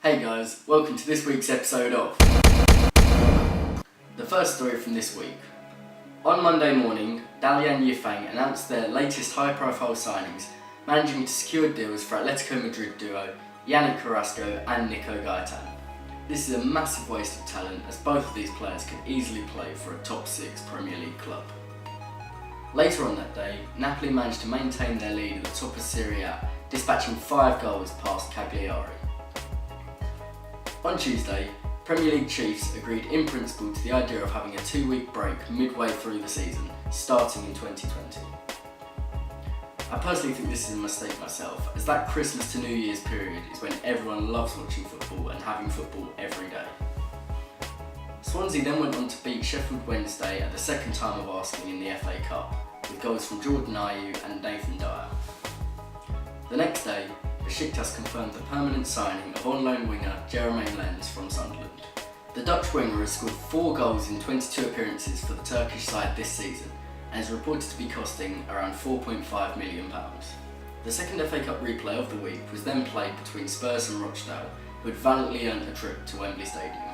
Hey guys, welcome to this week's episode of the first story from this week. On Monday morning, Dalian Yifang announced their latest high-profile signings, managing to secure deals for Atletico Madrid duo Yannick Carrasco and Nico Gaitan. This is a massive waste of talent, as both of these players could easily play for a top 6 Premier League club. Later on that day, Napoli managed to maintain their lead at the top of Serie A, dispatching 5 goals past Cagliari. On Tuesday, Premier League chiefs agreed in principle to the idea of having a 2-week break midway through the season, starting in 2020. I personally think this is a mistake myself, as that Christmas to New Year's period is when everyone loves watching football and having football every day. Swansea then went on to beat Sheffield Wednesday at the second time of asking in the FA Cup, with goals from Jordan Ayew and Nathan Dyer. The next day, Besiktas confirmed the permanent signing of on-loan winger Jermaine Lens from Sunderland. The Dutch winger has scored 4 goals in 22 appearances for the Turkish side this season and is reported to be costing around £4.5 million. The second FA Cup replay of the week was then played between Spurs and Rochdale, who had valiantly earned a trip to Wembley Stadium.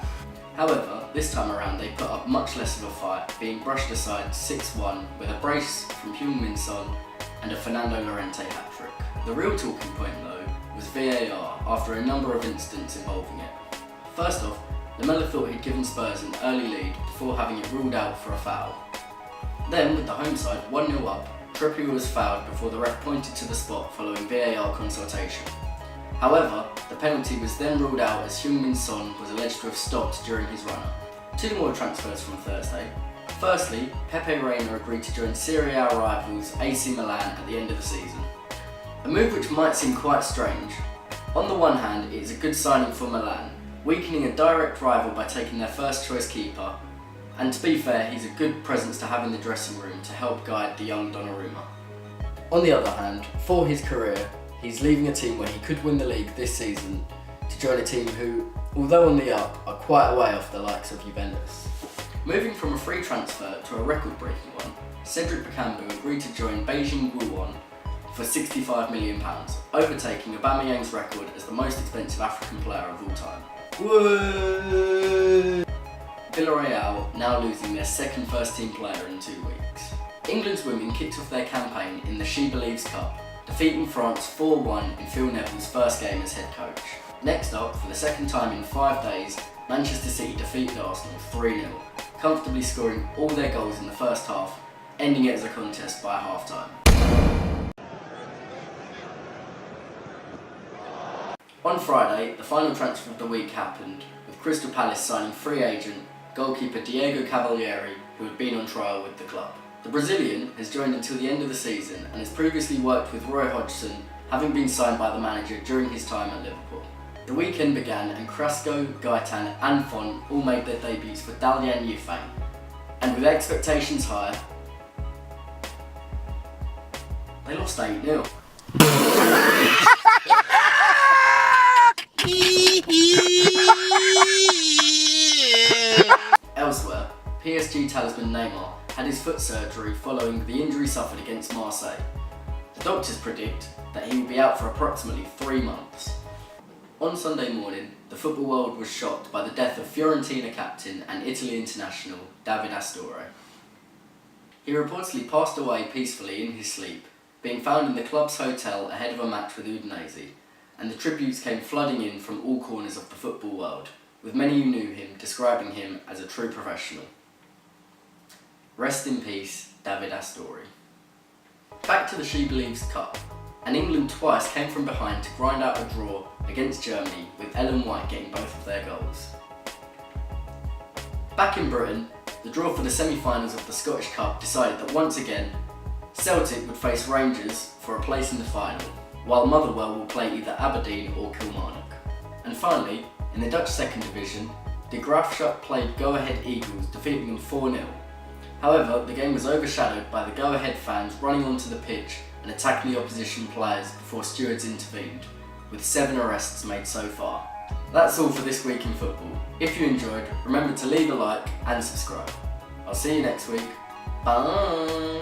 However, this time around they put up much less of a fight, being brushed aside 6-1 with a brace from Heung-min Son and a Fernando Llorente hat-trick. The real talking point though was VAR after a number of incidents involving it. First off, Lamela thought he'd given Spurs an early lead before having it ruled out for a foul. Then, with the home side 1-0 up, Trippier was fouled before the ref pointed to the spot following VAR consultation. However, the penalty was then ruled out as Heung-min Son was alleged to have stopped during his run-up. 2 more transfers from Thursday. Firstly, Pepe Reina agreed to join Serie A rivals AC Milan at the end of the season. A move which might seem quite strange. On the one hand, it is a good signing for Milan, weakening a direct rival by taking their first choice keeper, and to be fair, he's a good presence to have in the dressing room to help guide the young Donnarumma. On the other hand, for his career, he's leaving a team where he could win the league this season to join a team who, although on the up, are quite a way off the likes of Juventus. Moving from a free transfer to a record-breaking one, Cedric Bakambu agreed to join Beijing Guoan for £65 million, overtaking Aubameyang's record as the most expensive African player of all time. Whoa! Villarreal now losing their second first-team player in 2 weeks. England's women kicked off their campaign in the She Believes Cup, defeating France 4-1 in Phil Neville's first game as head coach. Next up, for the second time in 5 days, Manchester City defeated Arsenal 3-0, comfortably scoring all their goals in the first half, ending it as a contest by half-time. On Friday, the final transfer of the week happened, with Crystal Palace signing free agent goalkeeper Diego Cavalieri, who had been on trial with the club. The Brazilian has joined until the end of the season and has previously worked with Roy Hodgson, having been signed by the manager during his time at Liverpool. The weekend began and Carrasco, Gaitan and Font all made their debuts for Dalian Yifang, and with expectations high, they lost 8-0. Elsewhere, PSG talisman Neymar had his foot surgery following the injury suffered against Marseille. The doctors predict that he will be out for approximately 3 months. On Sunday morning, the football world was shocked by the death of Fiorentina captain and Italy international Davide Astori. He reportedly passed away peacefully in his sleep, being found in the club's hotel ahead of a match with Udinese, and the tributes came flooding in from all corners of the football world, with many who knew him describing him as a true professional. Rest in peace, Davide Astori. Back to the She Believes Cup, and England twice came from behind to grind out a draw against Germany, with Ellen White getting both of their goals. Back in Britain, the draw for the semi-finals of the Scottish Cup decided that once again, Celtic would face Rangers for a place in the final, while Motherwell will play either Aberdeen or Kilmarnock. And finally, in the Dutch second division, De Graafschap played Go-Ahead Eagles, defeating them 4-0. However, the game was overshadowed by the Go-Ahead fans running onto the pitch and attacking the opposition players before stewards intervened, with 7 arrests made so far. That's all for this week in football. If you enjoyed, remember to leave a like and subscribe. I'll see you next week. Bye!